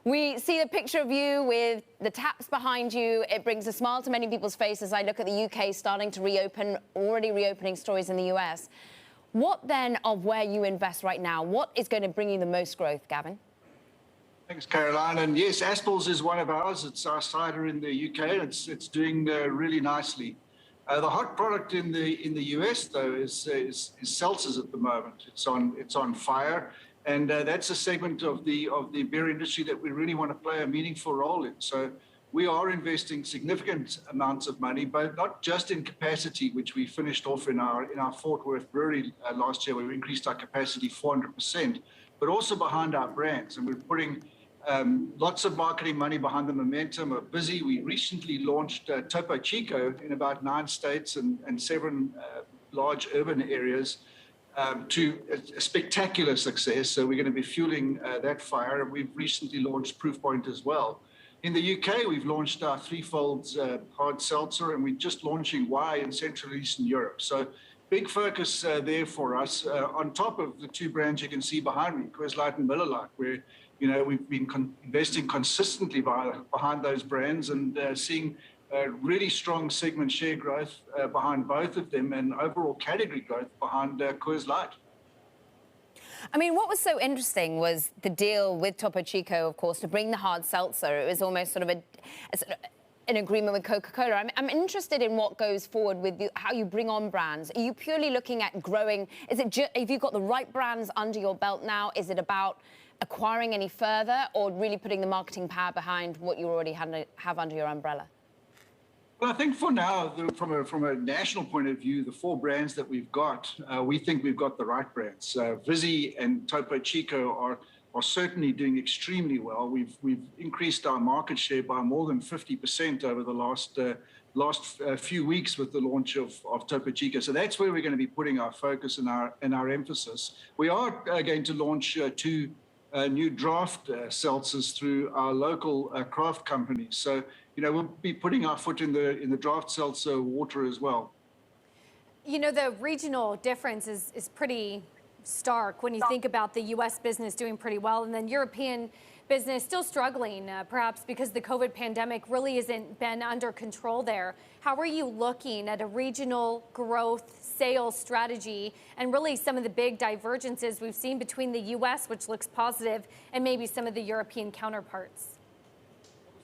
We see the picture of you with the taps behind you. It brings a smile to many people's faces. I look at the UK starting to reopen, already reopening stories in the US. What then of where you invest right now? What is going to bring you the most growth, Gavin? Thanks, Caroline. And yes, Aspall's is one of ours. It's our cider in the UK. It's doing really nicely. The hot product in the US though is Seltzers at the moment. It's on fire, and that's a segment of the beer industry that we really want to play a meaningful role in. So we are investing significant amounts of money, but not just in capacity, which we finished off in our Fort Worth brewery last year, where we increased our capacity 400%, but also behind our brands, and we're putting lots of marketing money behind the momentum of Busy. We recently launched Topo Chico in about 9 states and 7 large urban areas to a spectacular success. So we're going to be fueling that fire. And we've recently launched Proof Point as well. In the UK, we've launched our Threefold hard seltzer, and we're just launching Y in Central and Eastern Europe. So big focus there for us, on top of the 2 brands you can see behind me, Coors Light and Miller Lite, where we've been investing consistently behind those brands and seeing really strong segment share growth behind both of them, and overall category growth behind Coors Light. I mean, what was so interesting was the deal with Topo Chico, of course, to bring the hard seltzer. It was almost sort of an agreement with Coca-Cola. I'm interested in what goes forward with how you bring on brands. Are you purely looking at growing? Have you got the right brands under your belt now? Is it about acquiring any further, or really putting the marketing power behind what you already have under your umbrella? Well, I think for now, from a national point of view, the 4 brands that we've got, we think we've got the right brands. Vizzy and Topo Chico are certainly doing extremely well. We've increased our market share by more than 50% over the last few weeks with the launch of Topo Chico. So that's where we're going to be putting our focus and our emphasis. We are going to launch 2 new draft seltzers through our local craft companies. So we'll be putting our foot in the draft seltzer water as well. The regional difference is pretty stark when you think about the U.S. business doing pretty well, and then European business still struggling, perhaps because the COVID pandemic really hasn't been under control there. How are you looking at a regional growth sales strategy and really some of the big divergences we've seen between the U.S., which looks positive, and maybe some of the European counterparts?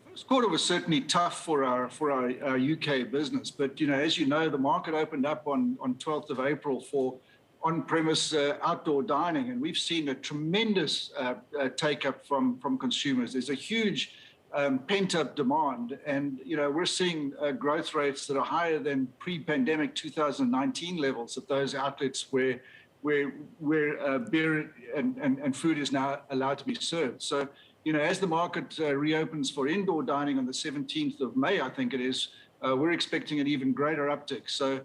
First quarter was certainly tough for our UK business, but as you know, the market opened up on 12th of April for on-premise outdoor dining, and we've seen a tremendous take-up from consumers. There's a huge pent-up demand, and we're seeing growth rates that are higher than pre-pandemic 2019 levels at those outlets where beer and food is now allowed to be served. So as the market reopens for indoor dining on the 17th of May, I think it is, we're expecting an even greater uptick. So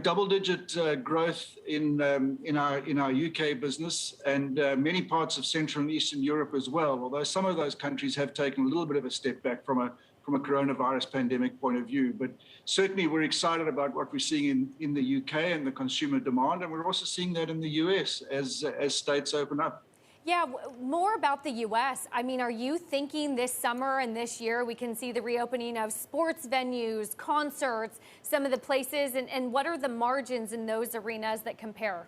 double-digit growth in our UK business, and many parts of Central and Eastern Europe as well, although some of those countries have taken a little bit of a step back from a coronavirus pandemic point of view. But certainly we're excited about what we're seeing in the UK and the consumer demand, and we're also seeing that in the US as states open up. Yeah, more about the U.S. I mean, are you thinking this summer and this year we can see the reopening of sports venues, concerts, some of the places, and what are the margins in those arenas that compare?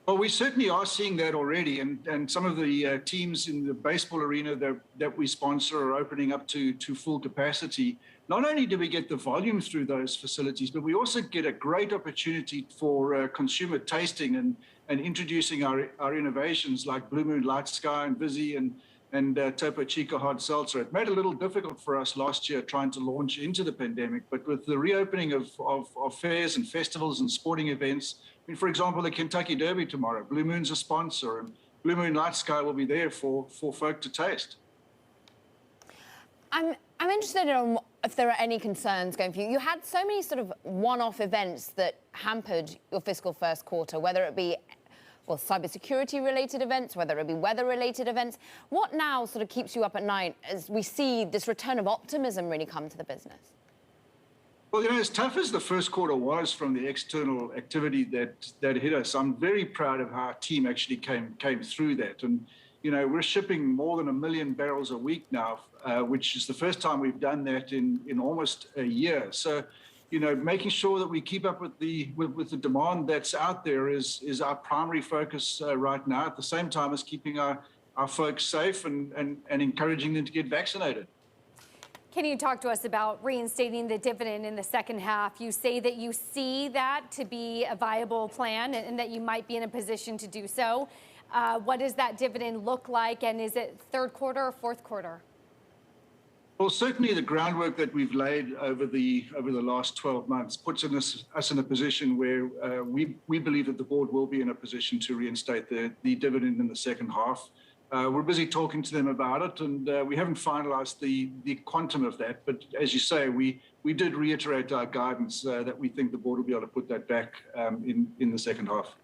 Well, we certainly are seeing that already, and some of the teams in the baseball arena that we sponsor are opening up to full capacity. Not only do we get the volume through those facilities, but we also get a great opportunity for consumer tasting and introducing our innovations like Blue Moon Light Sky and Vizzy and Topo Chico Hard Seltzer. It made it a little difficult for us last year trying to launch into the pandemic, but with the reopening of fairs and festivals and sporting events, I mean, for example, the Kentucky Derby tomorrow, Blue Moon's a sponsor, and Blue Moon Light Sky will be there for folk to taste. I'm interested in if there are any concerns going for you. You had so many sort of one-off events that hampered your fiscal first quarter, whether it be cybersecurity related events, whether it be weather related events. What now sort of keeps you up at night as we see this return of optimism really come to the business? Well, as tough as the first quarter was from the external activity that hit us, I'm very proud of how our team actually came through that. And we're shipping more than 1 million barrels a week now, which is the first time we've done that in almost a year. So, making sure that we keep up with the demand that's out there is our primary focus right now, at the same time as keeping our folks safe and encouraging them to get vaccinated. Can you talk to us about reinstating the dividend in the second half? You say that you see that to be a viable plan and that you might be in a position to do so. What does that dividend look like, and is it third quarter or fourth quarter? Well, certainly the groundwork that we've laid over the last 12 months puts us in a position where we believe that the board will be in a position to reinstate the dividend in the second half. We're busy talking to them about it, and we haven't finalized the quantum of that. But as you say, we did reiterate our guidance that we think the board will be able to put that back in the second half.